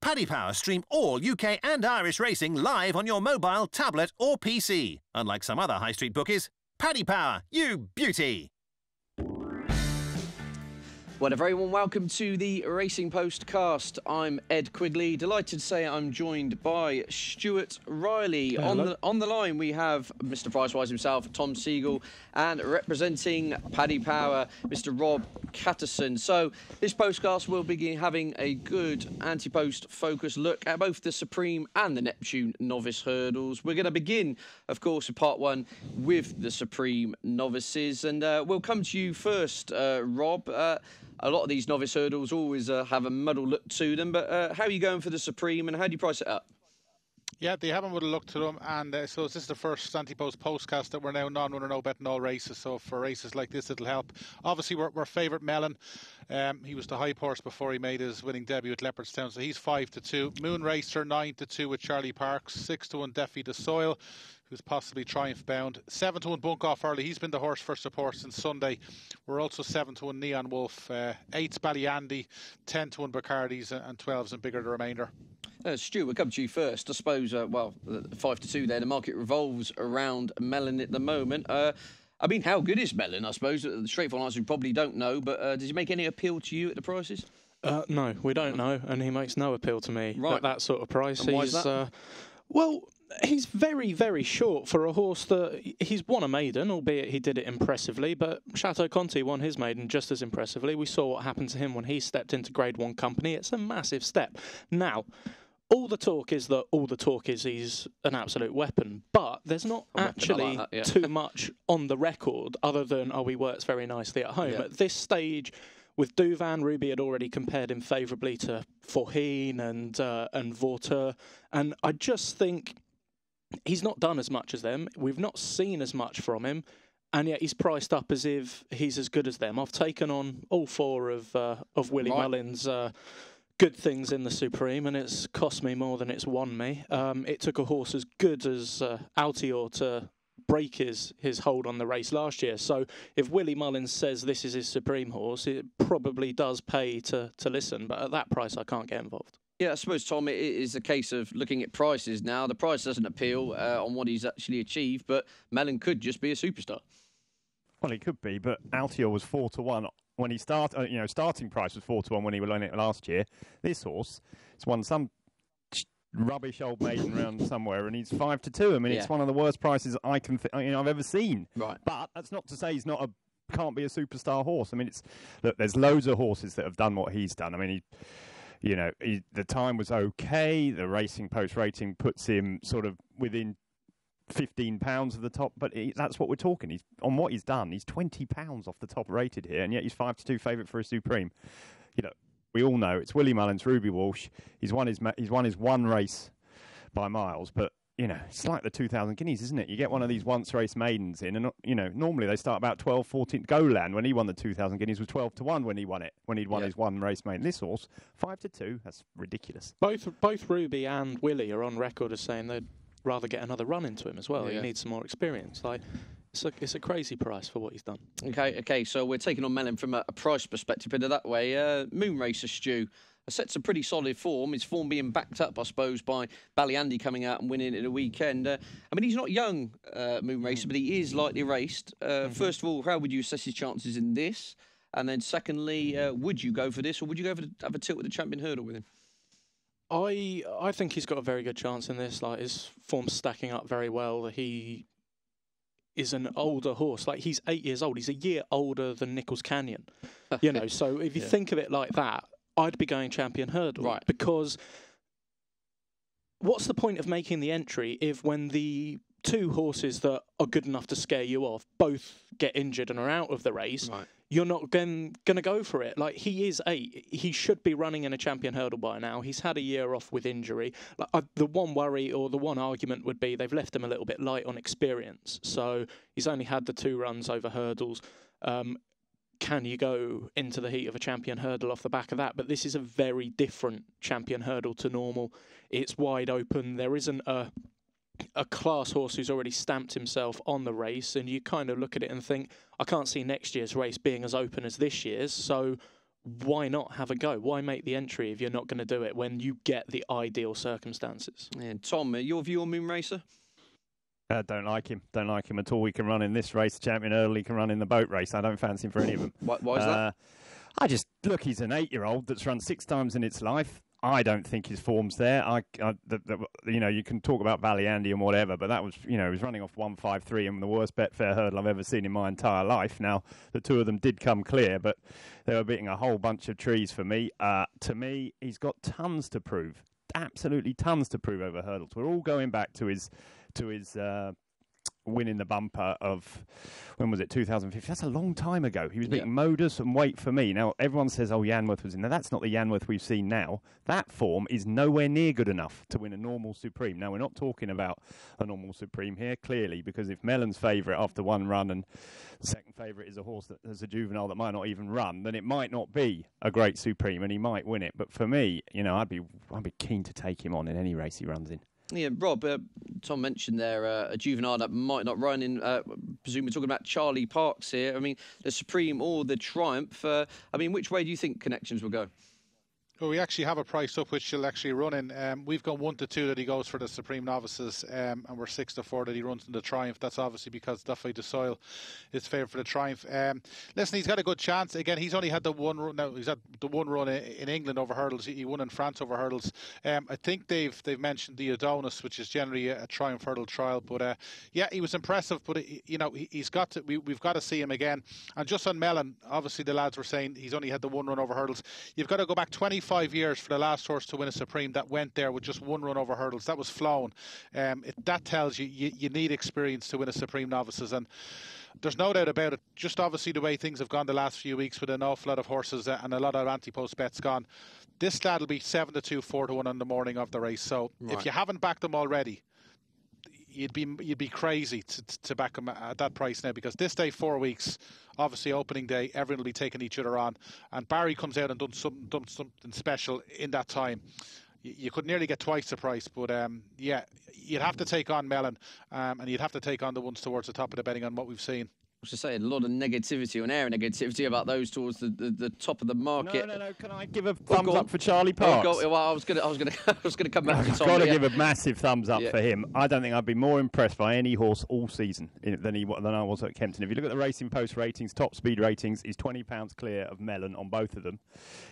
Paddy Power stream all UK and Irish racing live on your mobile, tablet or PC. Unlike some other high street bookies, Paddy Power, you beauty! Well, a very warm welcome to the Racing Postcast. I'm Ed Quigley. Delighted to say I'm joined by Stuart Riley. Hello. On the line, we have Mr. Pricewise himself, Tom Siegel, and representing Paddy Power, Mr. Rob Catterson. So this postcast will be having a good anti-post focus look at both the Supreme and the Neptune novice hurdles. We're going to begin, of course, in part one with the Supreme novices, and we'll come to you first, Rob. A lot of these novice hurdles always have a muddle look to them, but how are you going for the Supreme and how do you price it up? Yeah, they haven't with a look to them, and so this is the first anti-post postcast that we're now non-winner, no betting all races. So for races like this, it'll help. Obviously, we're favourite Mellon. He was the hype horse before he made his winning debut at Leopardstown, so he's 5-2. Moon Racer 9-2 with Charlie Parks, 6-1 Deffy the Soil, who's possibly triumph bound. 7-1 Bunk Off Early. He's been the horse for support since Sunday. We're also 7-1 Neon Wolf, 8's Ballyandy, 10-1 Bacardi's, and 12's and Bigger the remainder. Stu, we'll come to you first. I suppose, 5-2 there. The market revolves around Mellon at the moment. I mean, how good is Mellon, I suppose? The straightforward answer, we probably don't know, but does he make any appeal to you at the prices? No, we don't know, and he makes no appeal to me at that sort of price. And why is that? Well, he's very, very short for a horse that he's won a maiden, albeit he did it impressively, but Chateau Conti won his maiden just as impressively. We saw what happened to him when he stepped into Grade 1 company. It's a massive step. Now, all the talk is he's an absolute weapon, but there's not actually too much on the record other than, he works very nicely at home. Yeah. At this stage, with Duvan, Ruby had already compared him favourably to Forheen and Vorteur, and I just think he's not done as much as them. We've not seen as much from him, and yet he's priced up as if he's as good as them. I've taken on all four of Willie Mullins' good things in the Supreme, and it's cost me more than it's won me. It took a horse as good as Altior to break his hold on the race last year. So if Willie Mullins says this is his Supreme horse, it probably does pay to listen. But at that price, I can't get involved. Yeah, I suppose, Tom, it is a case of looking at prices now. The price doesn't appeal on what he's actually achieved, but Mellon could just be a superstar. Well, he could be, but Altior was 4-1 when he started. Starting price was 4-1 when he won it last year. This horse has won some rubbish old maiden round somewhere, and he's 5-2. I mean, it's one of the worst prices I've ever seen. Right, but that's not to say he's can't be a superstar horse. I mean, there's loads of horses that have done what he's done. I mean, the time was okay. The Racing Post rating puts him sort of within £15 of the top, but that's what we're talking. He's on what he's done. He's £20 off the top rated here, and yet he's 5-2 favourite for a Supreme. We all know it's Willie Mullins, Ruby Walsh. He's won his one race by miles, but it's like the 2000 Guineas, isn't it? You get one of these once race maidens in, and normally they start about 12, 14. Golan, when he won the 2000 Guineas, was 12-1 when he won it. When he'd won his one race maiden, this horse 5-2. That's ridiculous. Both Ruby and Willie are on record as saying they'd rather get another run into him as well. Yeah. He needs some more experience. It's a crazy price for what he's done. Okay. So we're taking on Mellon from a price perspective, put it that way. Moon Racer Stu sets a pretty solid form. His form being backed up, I suppose, by Ballyandy coming out and winning at the weekend. I mean, he's not young, Moon Racer, but he is lightly raced. First of all, how would you assess his chances in this? And then secondly, would you go for this, or would you go for have a tilt with the Champion Hurdle with him? I think he's got a very good chance in this. His form's stacking up very well. He is an older horse. He's 8 years old. He's a year older than Nichols Canyon. So if you think of it like that, I'd be going Champion Hurdle. Right. Because what's the point of making the entry if when the two horses that are good enough to scare you off both get injured and are out of the race, you're not going to go for it? He is 8. He should be running in a Champion Hurdle by now. He's had a year off with injury. The one worry or the one argument would be they've left him a little bit light on experience. So he's only had the 2 runs over hurdles. Can you go into the heat of a Champion Hurdle off the back of that? But this is a very different Champion Hurdle to normal. It's wide open. There isn't a class horse who's already stamped himself on the race, and you kind of look at it and think, I can't see next year's race being as open as this year's, so why not have a go? Why make the entry if you're not going to do it when you get the ideal circumstances? Yeah, Tom, your view on Moon Racer? Don't like him. Don't like him at all. He can run in this race, the Champion Hurdle. He can run in the boat race. I don't fancy him for any of them. Why is that? Look, he's an 8-year-old that's run 6 times in its life. I don't think his form's there. You can talk about Valley Andy and whatever, but that was, he was running off 153 and the worst Betfair hurdle I've ever seen in my entire life. Now, the two of them did come clear, but they were beating a whole bunch of trees for me. To me, he's got tons to prove, absolutely tons to prove over hurdles. We're all going back to his winning the bumper of, when was it, 2015? That's a long time ago. He was beating Modus and Wait for Me. Now, everyone says, Yanworth was in there. That's not the Yanworth we've seen now. That form is nowhere near good enough to win a normal Supreme. Now, we're not talking about a normal Supreme here, clearly, because if Mellon's favourite after one run and the second favourite is a horse that has a juvenile that might not even run, then it might not be a great Supreme and he might win it. But for me, I'd be keen to take him on in any race he runs in. Yeah, Rob, Tom mentioned there a juvenile that might not run in, presume we're talking about Charlie Parks here. I mean, the Supreme or the Triumph. Which way do you think connections will go? Well, we actually have a price up which she'll actually run in. We've gone 1 to 2 that he goes for the Supreme Novices, and we're 6 to 4 that he runs in the Triumph. That's obviously because Duffy de Soil is favoured for the Triumph. Listen, he's got a good chance. Again, he's only had the one run. Now, he's had the one run in England over hurdles. He won in France over hurdles. I think they've mentioned the Adonis, which is generally a Triumph hurdle trial. But he was impressive. But he's got to. We've got to see him again. And just on Mellon, obviously the lads were saying he's only had the one run over hurdles. You've got to go back 25 years for the last horse to win a Supreme that went there with just one run over hurdles. That was Flown. That tells you need experience to win a Supreme Novices, and there's no doubt about it. Just obviously the way things have gone the last few weeks with an awful lot of horses and a lot of anti-post bets gone. This lad will be 7 to 2, 4 to 1 on the morning of the race. So if you haven't backed them already, you'd be crazy to back him at that price now, because this day 4 weeks, obviously opening day, everyone will be taking each other on, and Barry comes out and done something special in that time. You could nearly get twice the price, but you'd have to take on Mellon, and you'd have to take on the ones towards the top of the betting on what we've seen. I was just saying, a lot of negativity on air, negativity about those towards the top of the market. No. Can I give a thumbs up for Charlie Parks? I was going to come back to Tom. I've got to give a massive thumbs up for him. I don't think I'd be more impressed by any horse all season than I was at Kempton. If you look at the Racing Post ratings, top speed ratings, he's £20 clear of Mellon on both of them.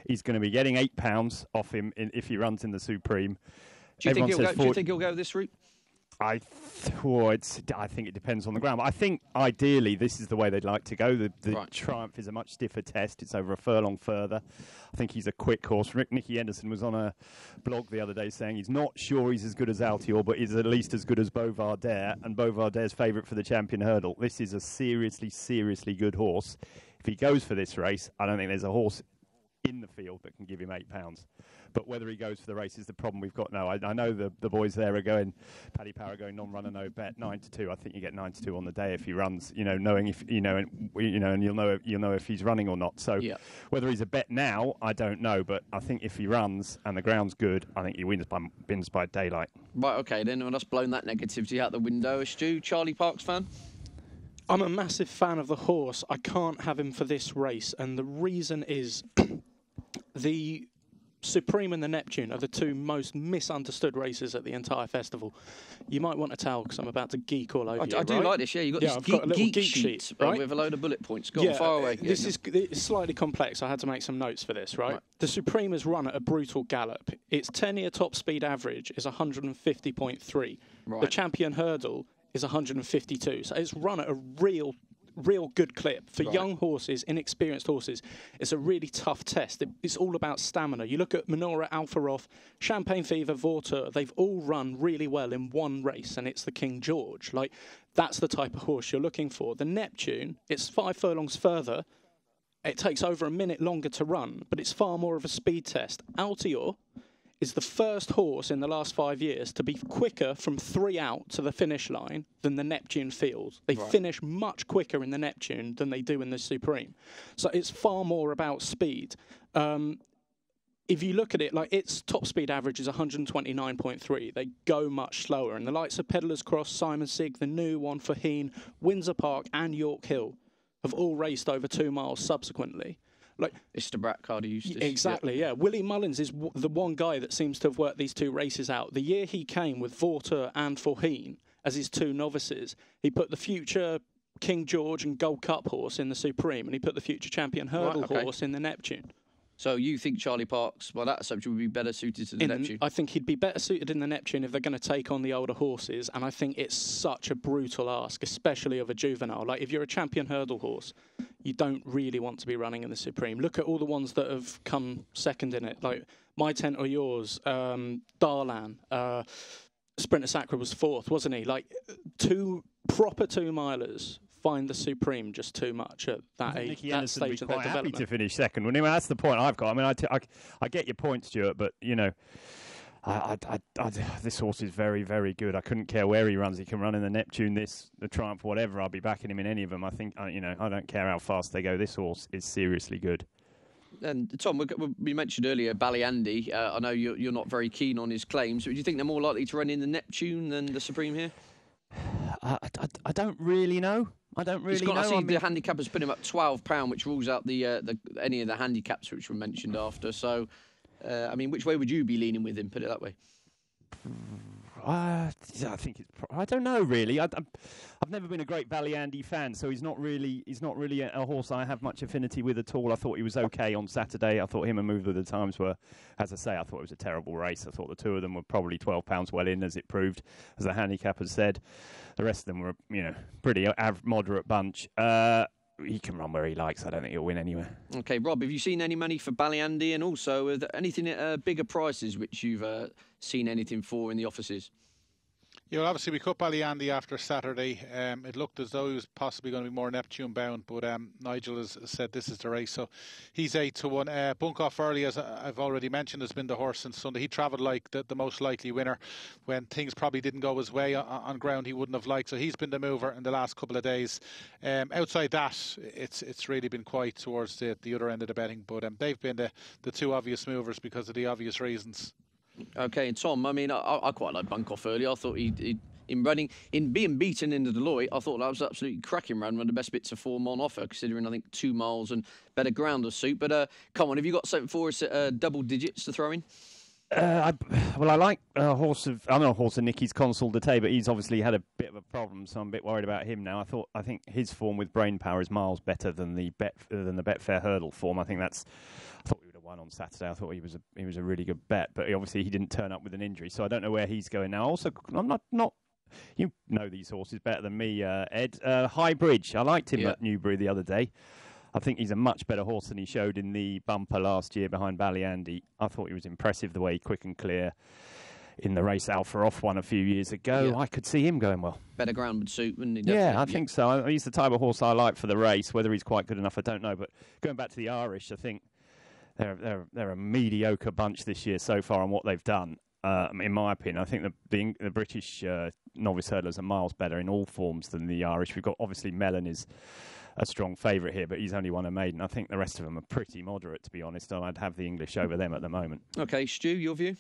He's going to be getting £8 off him if he runs in the Supreme. Do you think he'll go this route? I think it depends on the ground. But I think ideally this is the way they'd like to go. The Triumph is a much stiffer test. It's over a furlong further. I think he's a quick horse. Nicky Henderson was on a blog the other day saying he's not sure he's as good as Altior, but he's at least as good as Beauvardere, and Beauvardere's favourite for the Champion Hurdle. This is a seriously, seriously good horse. If he goes for this race, I don't think there's a horse in the field that can give him £8. But whether he goes for the race is the problem we've got now. I know the boys there are going, Paddy Power going non-runner, no bet, 9 to 2. I think you get 9 to 2 on the day if he runs, knowing if, and you'll know if he's running or not. So whether he's a bet now, I don't know. But I think if he runs and the ground's good, I think he wins by daylight. Right, okay, then that's blown that negativity out the window. Stu, Charlie Parks fan? I'm a massive fan of the horse. I can't have him for this race, and the reason is the Supreme and the Neptune are the two most misunderstood races at the entire festival. You might want to tell because I'm about to geek all over you. I do like this, You've got this geek sheet right? With a load of bullet points. Go on, far away. This is slightly complex. I had to make some notes for this, right? The Supreme is run at a brutal gallop. Its 10-year top speed average is 150.3. Right. The Champion Hurdle is 152. So it's run at a real good clip. For young horses, inexperienced horses, it's a really tough test. It's all about stamina. You look at Menora, Alpharoth, Champagne Fever, Vorta, they've all run really well in one race, and it's the King George. That's the type of horse you're looking for. The Neptune, it's 5 furlongs further. It takes over a minute longer to run, but it's far more of a speed test. Altior is the first horse in the last 5 years to be quicker from 3 out to the finish line than the Neptune field. They finish much quicker in the Neptune than they do in the Supreme. So it's far more about speed. If you look at it, its top speed average is 129.3. They go much slower. And the likes of Pedlar's Cross, Simon Sig, the new one, Faheen, Windsor Park and York Hill have all raced over 2 miles subsequently. Like Istabrat card used. Exactly, yeah. Willie Mullins is the one guy that seems to have worked these two races out. The year he came with Vorter and Forheen as his two novices, he put the future King George and Gold Cup horse in the Supreme, and he put the future champion hurdle horse in the Neptune. So you think Charlie Parks, by that assumption, would be better suited to the Neptune? I think he'd be better suited in the Neptune if they're going to take on the older horses, and I think it's such a brutal ask, especially of a juvenile. Like, if you're a champion hurdle horse, you don't really want to be running in the Supreme. Look at all the ones that have come second in it, like My Tent or Yours, Darlan, Sprinter Sacra was fourth, wasn't he? Like, two proper two-milers find the Supreme just too much at that age, that stage of their development. Happy to finish second. Well, that's the point I've got. I mean, I get your point, Stuart, but you know, this horse is very, very good. I couldn't care where he runs. He can run in the Neptune, the Triumph, whatever. I'll be backing him in any of them. I think, you know, I don't care how fast they go. This horse is seriously good. And Tom, we mentioned earlier Ballyandy. I know you're not very keen on his claims, but do you think they're more likely to run in the Neptune than the Supreme here? I don't really know. I see the handicappers put him up £12, which rules out any of the handicaps which were mentioned after. So, I mean, which way would you be leaning with him? Put it that way. I think I don't know really. I've never been a great Ballyandy fan, so he's not really a horse I have much affinity with at all. I thought he was okay on Saturday. I thought him and Move of the Times were, as I say, I thought it was a terrible race. I thought the two of them were probably £12 well in, as it proved, as the handicappers said. The rest of them were, you know, pretty moderate bunch. He can run where he likes. I don't think he'll win anywhere. Okay, Rob, have you seen any money for Ballyandy? And also, are there anything at bigger prices which you've seen anything for in the offices? Yeah, well, obviously we cut Ballyandy after Saturday. It looked as though he was possibly going to be more Neptune bound, but Nigel has said this is the race, so he's 8-1. Bunkoff Early, as I've already mentioned, has been the horse since Sunday. He travelled like the most likely winner when things probably didn't go his way on ground he wouldn't have liked, so he's been the mover in the last couple of days. Outside that, it's really been quiet towards the other end of the betting, but they've been the two obvious movers because of the obvious reasons. Okay, and Tom, I mean, I quite like Bunkoff Early. I thought he in being beaten in the Deloitte, I thought that was absolutely cracking run. One of the best bits of form on offer, considering I think 2 miles and better ground to suit. But come on, have you got something for us double digits to throw in? I like a horse of Nicky's Consul Dete, but he's obviously had a bit of a problem, so I'm a bit worried about him now. I think his form with Brain Power is miles better than the Betfair Hurdle form. I thought we would have won on Saturday. I thought he was a really good bet, but he didn't turn up with an injury, so I don't know where he's going now. Also, I'm not. You know these horses better than me, Ed. High Bridge. I liked him at Newbury the other day. I think he's a much better horse than he showed in the bumper last year behind Ballyandy. I thought he was impressive the way quick and clear in the race Alpha Off won a few years ago. Yeah. I could see him going well. Better ground would suit, wouldn't he? Yeah, I think so. He's the type of horse I like for the race. Whether he's quite good enough, I don't know. But going back to the Irish, I think they're a mediocre bunch this year so far on what they've done. In my opinion, I think the British novice hurdlers are miles better in all forms than the Irish. We've got, obviously, Mellon is a strong favourite here, but he's only won a maiden. I think the rest of them are pretty moderate, to be honest. I'd have the English over them at the moment. Okay, Stu, your view?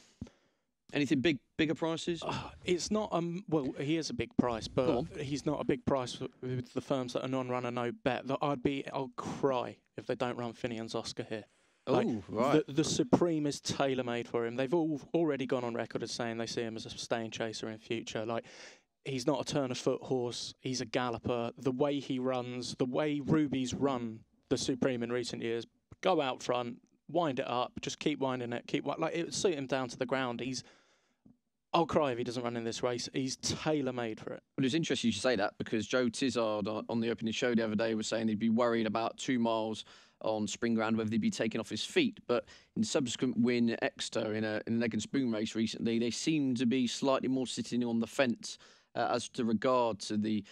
Anything bigger prices? It's not, well, he is a big price, but he's not a big price with the firms that are non-runner, no bet. I'll cry if they don't run Finian's Oscar here. Right. The Supreme is tailor-made for him. They've already gone on record as saying they see him as a staying chaser in future. Like, he's not a turn-of-foot horse. He's a galloper. The way he runs, the way Ruby's run the Supreme in recent years, go out front, wind it up, just keep winding it, it would suit him down to the ground. I'll cry if he doesn't run in this race. He's tailor-made for it. Well, it's interesting you should say that, because Joe Tizard on the opening show the other day was saying he'd be worried about 2 miles on spring ground, whether they'd be taken off his feet. But in subsequent win at Exeter in an egg and spoon race recently, they seem to be slightly more sitting on the fence as to regard to the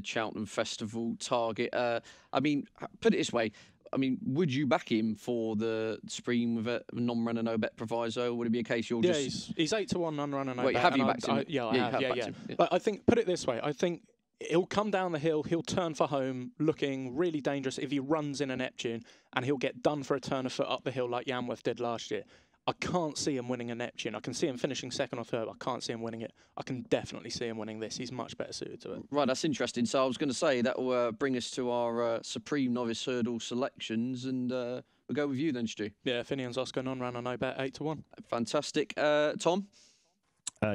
Cheltenham Festival target. I mean, put it this way. I mean, would you back him for the Supreme with a non-runner no bet proviso? Or would it be a case you're just... he's 8-1 non-runner no bet. Have you backed him? I have. Yeah. But I think, put it this way, I think he'll come down the hill, he'll turn for home looking really dangerous if he runs in a Neptune, and he'll get done for a turn of foot up the hill like Yanworth did last year. I can't see him winning a Neptune. I can see him finishing second or third. I can't see him winning it. I can definitely see him winning this. He's much better suited to it. Right, that's interesting. So I was going to say that will bring us to our Supreme Novice Hurdle selections, and we'll go with you then, Stu. Yeah, Finian's Oscar non-runner, no bet, 8-1. Fantastic. Tom?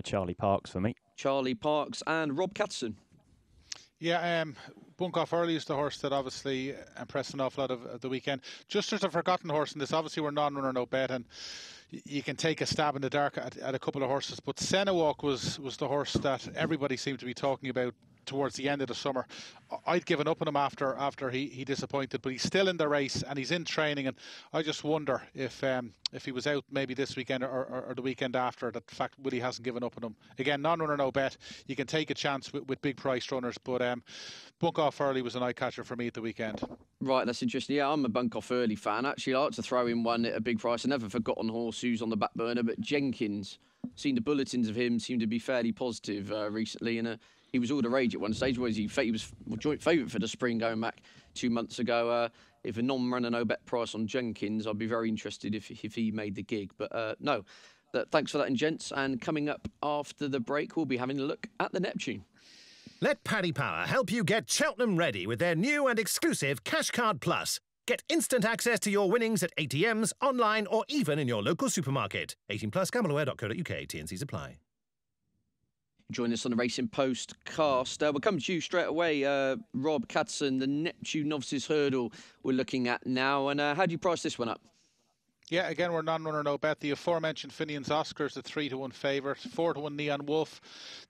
Charlie Parks for me. Charlie Parks and Rob Catterson. Yeah, Bunk Off Early is the horse that obviously impressed an awful lot of the weekend. Just as a forgotten horse in this, obviously we're non-runner, no bet, and you can take a stab in the dark at a couple of horses, but Senna Walk was the horse that everybody seemed to be talking about towards the end of the summer. I'd given up on him after he disappointed, but he's still in the race and he's in training, and I just wonder if he was out maybe this weekend or the weekend after, that fact Willie hasn't given up on him. Again, non-runner, no bet. You can take a chance with big priced runners, but Bunk Off Early was an eye catcher for me at the weekend. Right, that's interesting. Yeah, I'm a Bunk Off Early fan. Actually, I like to throw in one at a big price. I never forgotten horse who's on the back burner, but Jenkins. Seen the bulletins of him seem to be fairly positive recently, and he was all the rage at one stage. He was joint favourite for the spring going back 2 months ago. If a non-runner, no bet price on Jenkins, I'd be very interested if he made the gig. But no, thanks for that, gents. And coming up after the break, we'll be having a look at the Neptune. Let Paddy Power help you get Cheltenham ready with their new and exclusive Cash Card Plus. Get instant access to your winnings at ATMs, online or even in your local supermarket. 18 plus, gambleaware.co.uk, T&Cs apply. Join us on the Racing Postcast. We'll come to you straight away, Rob Catterson, the Neptune Novices Hurdle we're looking at now. And how do you price this one up? Yeah, again, we're non-runner, no bet. The aforementioned Finian's Oscar is the 3-1 favourite. 4-1 Neon Wolf.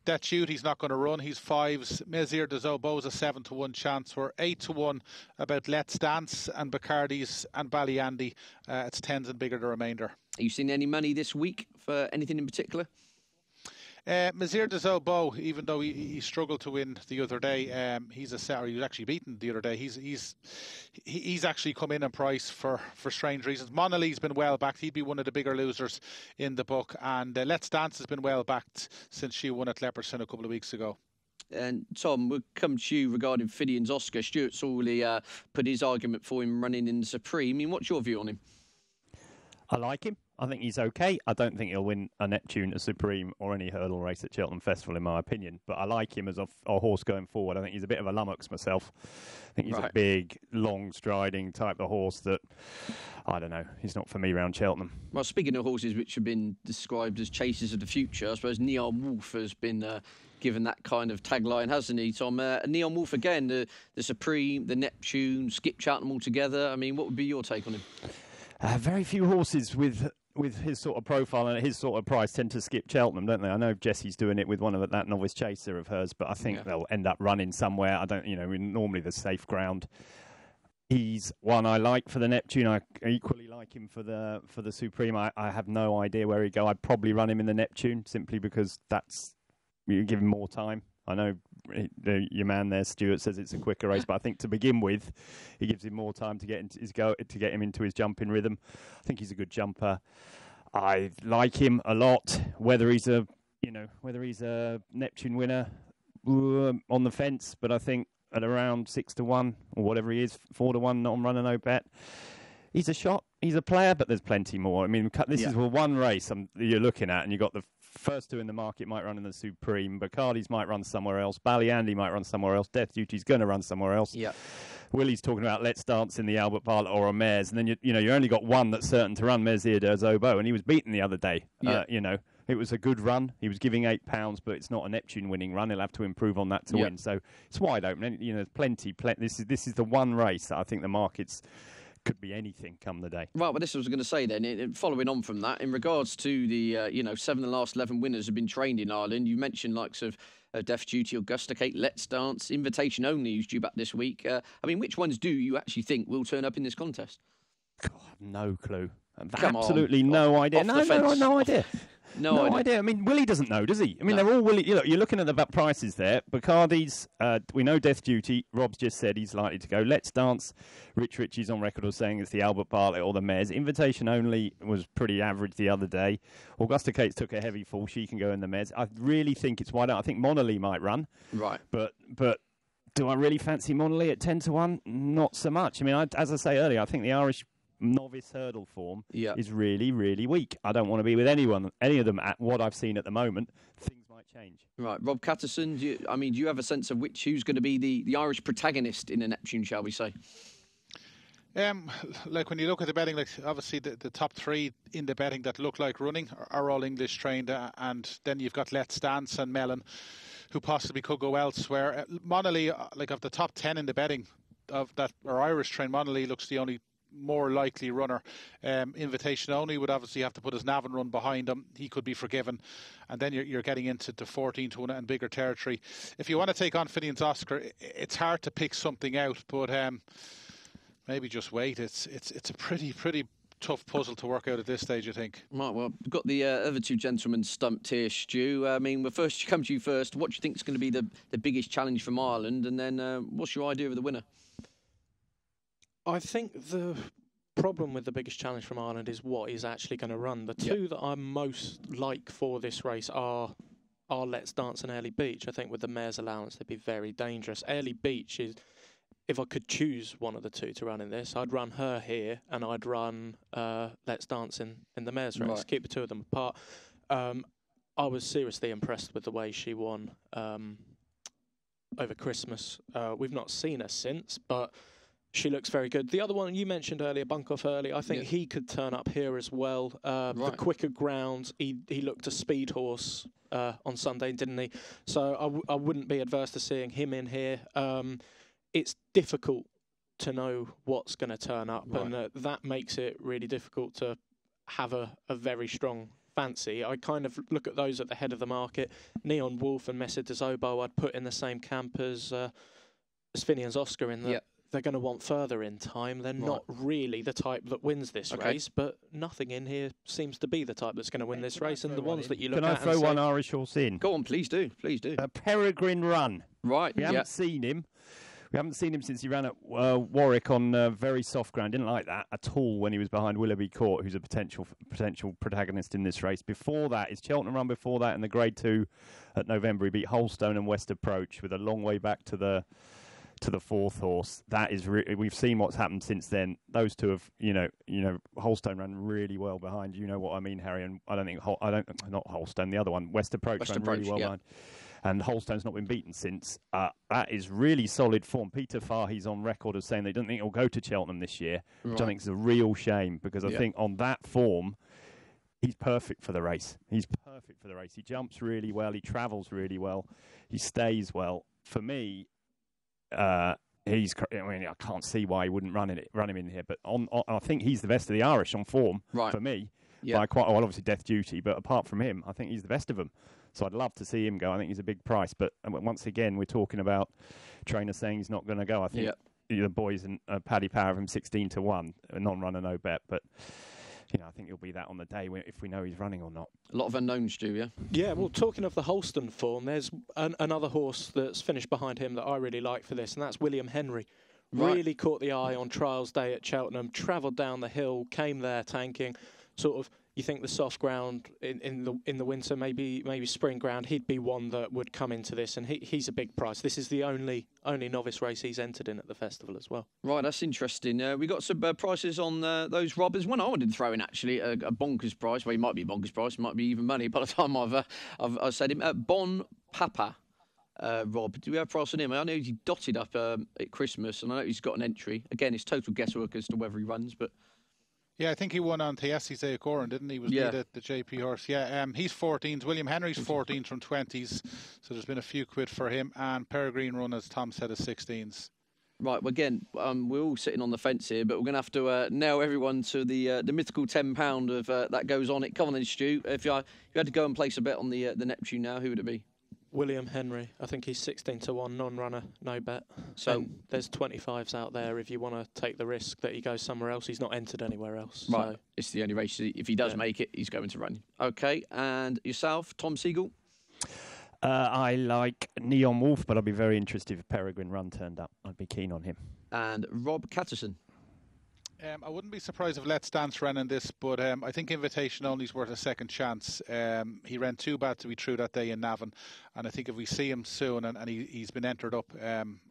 That shoot, he's not going to run. He's 5s. Mezir de Zobo's a 7-1 chance. We're 8-1 about Let's Dance and Bacardi's and Ballyandy. It's 10s and bigger the remainder. Are you seeing any money this week for anything in particular? Mezir de Zobo, even though he struggled to win the other day, he was actually beaten the other day. He's actually come in price for strange reasons. Monalee's been well backed. He'd be one of the bigger losers in the book, and Let's Dance has been well backed since she won at Leopardstown a couple of weeks ago. And Tom, we'll come to you regarding Finian's Oscar. Stuart Sawley put his argument for him running in the Supreme. I mean, what's your view on him? I like him. I think he's okay. I don't think he'll win a Neptune, a Supreme, or any hurdle race at Cheltenham Festival, in my opinion. But I like him as a horse going forward. I think he's a bit of a lummox myself. I think he's a big, long-striding type of horse that, I don't know, he's not for me round Cheltenham. Well, speaking of horses which have been described as chasers of the future, I suppose Neon Wolf has been given that kind of tagline, hasn't he, Tom? Neon Wolf again, the Supreme, the Neptune, skip Cheltenham altogether. I mean, what would be your take on him? Very few horses with his sort of profile and his sort of price tend to skip Cheltenham, don't they? I know Jessie's doing it with one of that Novice Chaser of hers, but I think they'll end up running somewhere. I don't, normally the safe ground. He's one I like for the Neptune. I equally like him for the Supreme. I have no idea where he'd go. I'd probably run him in the Neptune simply because you give him more time. I know your man there, Stuart, says it's a quicker race, but I think to begin with, he gives him more time to get him into his jumping rhythm. I think he's a good jumper. I like him a lot. Whether he's a Neptune winner, on the fence, but I think at around 6-1 or whatever he is, 4-1, not on runner, no bet. He's a shot. He's a player, but there's plenty more. I mean, this is one race you're looking at, and you've got the first two in the market might run in the Supreme. Bacardi's might run somewhere else. Ballyandy might run somewhere else. Death Duty's going to run somewhere else. Yeah. Willie's talking about Let's Dance in the Albert Bartlett or a Mares, and then you only got one that's certain to run, Mezir de Zobo, and he was beaten the other day. Yeah. It was a good run. He was giving £8, but it's not a Neptune winning run. He'll have to improve on that to win. So it's wide open. There's plenty. This is the one race that I think the market's could be anything come the day. Right, well, this was going to say then, following on from that, in regards to the, 7 of the last 11 winners have been trained in Ireland. You mentioned likes of Death Duty, Augusta Kate, Let's Dance, Invitation Only, who's due back this week. Which ones do you actually think will turn up in this contest? God, no clue. Absolutely no idea. No idea. No idea. I mean, Willie doesn't know, does he? I mean, they're all Willie. You're looking at the prices there. Bacardi's, we know Death Duty. Rob's just said he's likely to go. Let's Dance. Rich Ritchie's on record of saying it's the Albert Bartlett or the Mares. Invitation Only was pretty average the other day. Augusta Cates took a heavy fall. She can go in the Mares. I really think it's wide out. I think Monalee might run. Right. But do I really fancy Monalee at 10-1? Not so much. I mean, as I say earlier, I think the Irish novice hurdle form Yeah. is really, really weak. I don't want to be with any of them at what I've seen at the moment. Things might change. Right, Rob Catterson, do you have a sense of who's going to be the Irish protagonist in the Neptune, shall we say? Like when you look at the betting, like obviously the top three in the betting that look like running are all English trained, and then you've got Let's Dance and Mellon, who possibly could go elsewhere. Monolly, like of the top 10 in the betting of that are Irish trained, Monolly looks the only more likely runner. Invitation only would obviously have to put his Navan run behind him. He could be forgiven, and then you're getting into the 14-1 and bigger territory. If you want to take on Finian's Oscar, it's hard to pick something out, but maybe just wait. It's a pretty tough puzzle to work out at this stage, I think. Right, well, we've got the other two gentlemen stumped here, Stu. I mean, first, come to you first. What do you think is going to be the biggest challenge from Ireland? And then what's your idea of the winner? I think the problem with the biggest challenge from Ireland is what is actually going to run. The two that I most like for this race are Let's Dance and Early Beach. I think with the mare's allowance, they'd be very dangerous. Early Beach is, if I could choose one of the two to run in this, I'd run her here and I'd run Let's Dance in the mare's race. Right. Keep the two of them apart. I was seriously impressed with the way she won over Christmas. We've not seen her since, but she looks very good. The other one you mentioned earlier, Bunkoff Early, I think he could turn up here as well. The quicker grounds, he looked a speed horse on Sunday, didn't he? So I wouldn't be adverse to seeing him in here. It's difficult to know what's going to turn up, and that makes it really difficult to have a very strong fancy. I kind of look at those at the head of the market. Neon Wolf and Messer de Zobo I'd put in the same camp as Finian's Oscar in that they're going to want further in time. They're not really the type that wins this race, but nothing in here seems to be the type that's going to win this race. And the ones that you look at... Can I throw one Irish horse in? Go on, please do. Please do. Peregrine Run. Right, We haven't seen him. We haven't seen him since he ran at Warwick on very soft ground. Didn't like that at all when he was behind Willoughby Court, who's a potential protagonist in this race. Before that, his Cheltenham run before that in the Grade 2 at November, he beat Holstone and West Approach with a long way back to the fourth horse. That is we've seen what's happened since then. Those two have, Holstone ran really well behind. You know what I mean, Harry? And I don't think not Holstone, the other one, West Approach ran really well behind. And Holstone's not been beaten since. That is really solid form. Peter Fahy's on record as saying they don't think he'll go to Cheltenham this year, which I think is a real shame because I think on that form, he's perfect for the race. He jumps really well. He travels really well. He stays well. For me, I can't see why he wouldn't run him in here. But I think he's the best of the Irish on form for me. By quite obviously Death Duty, but apart from him, I think he's the best of them. So I'd love to see him go. I think he's a big price. But once again, we're talking about trainers saying he's not going to go. I think the boys and Paddy Power have him 16-1, a non-runner, no bet. But I think he'll be that on the day if we know he's running or not. A lot of unknowns, Stu, yeah? Yeah, well, talking of the Holston form, there's another horse that's finished behind him that I really like for this, and that's William Henry. Really caught the eye on Trials Day at Cheltenham, travelled down the hill, came there tanking, sort of. You think the soft ground in the winter, maybe spring ground, he'd be one that would come into this, and he's a big price. This is the only novice race he's entered in at the festival as well. Right, that's interesting. We got some prices on those robbers. One I wanted to throw in actually a bonkers price. Well, he might be a bonkers price, it might be even money by the time I've said him. Bon Papa. Rob, do we have a price on him? I know he dotted up at Christmas, and I know he's got an entry. Again, it's total guesswork as to whether he runs, but. Yeah, I think he won on Tiesi Zayakoran, didn't he? Was the JP horse. Yeah, he's 14s. William Henry's 14s from 20s. So there's been a few quid for him. And Peregrine Run, as Tom said, is 16s. Right, well, again, we're all sitting on the fence here, but we're going to have to nail everyone to the mythical £10 of that goes on it. Come on then, Stu. If you had to go and place a bet on the Neptune now, who would it be? William Henry. I think he's 16-1, non-runner, no bet. So there's 25s out there if you want to take the risk that he goes somewhere else. He's not entered anywhere else. Right, so. It's the only race. If he does make it, he's going to run. Okay, and yourself, Tom Siegel? I like Neon Wolf, but I'd be very interested if Peregrine Run turned up. I'd be keen on him. And Rob Catterson? I wouldn't be surprised if Let's Dance ran in this, but I think Invitation Only is worth a second chance. He ran too bad to be true that day in Navan, and I think if we see him soon and he's been entered up,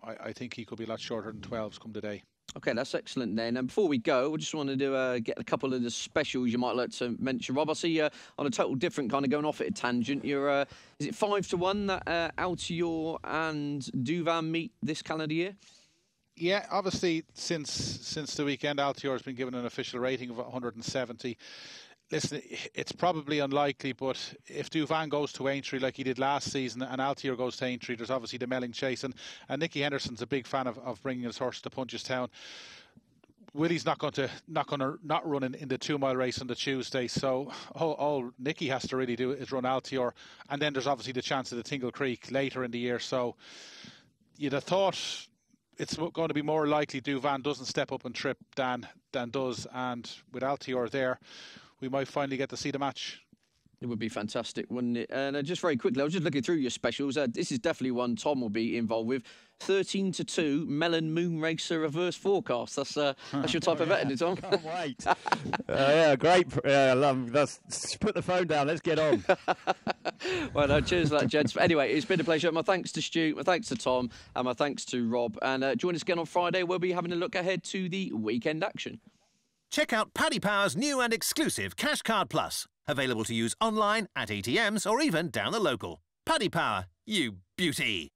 I think he could be a lot shorter than 12s come today. Okay, that's excellent then. And before we go, we just wanted to get a couple of the specials you might like to mention, Rob. I see you on a total different kind of going off at a tangent. You're, is it 5-1 that Altior and Duvan meet this calendar year? Yeah, obviously since the weekend, Altior has been given an official rating of 170. Listen, it's probably unlikely, but if Duvan goes to Aintree like he did last season and Altior goes to Aintree, there's obviously the Melling Chase. And Nicky Henderson's a big fan of bringing his horse to Punchestown. Willie's not going to run in the 2 mile race on the Tuesday, so all Nicky has to really do is run Altior. And then there's obviously the chance of the Tingle Creek later in the year. So you'd have thought it's going to be more likely Duvan doesn't step up and trip than does. And with Altior there, we might finally get to see the match. It would be fantastic, wouldn't it? And just very quickly, I was just looking through your specials. This is definitely one Tom will be involved with. 13-2 Melon Moon Racer Reverse Forecast. That's your type of betting, Tom. Can't wait. Yeah, great. Yeah, put the phone down. Let's get on. Well, no, cheers for that, gents. Anyway, it's been a pleasure. My thanks to Stu, my thanks to Tom, and my thanks to Rob. And join us again on Friday. We'll be having a look ahead to the weekend action. Check out Paddy Power's new and exclusive Cash Card Plus. Available to use online, at ATMs, or even down the local. Paddy Power, you beauty.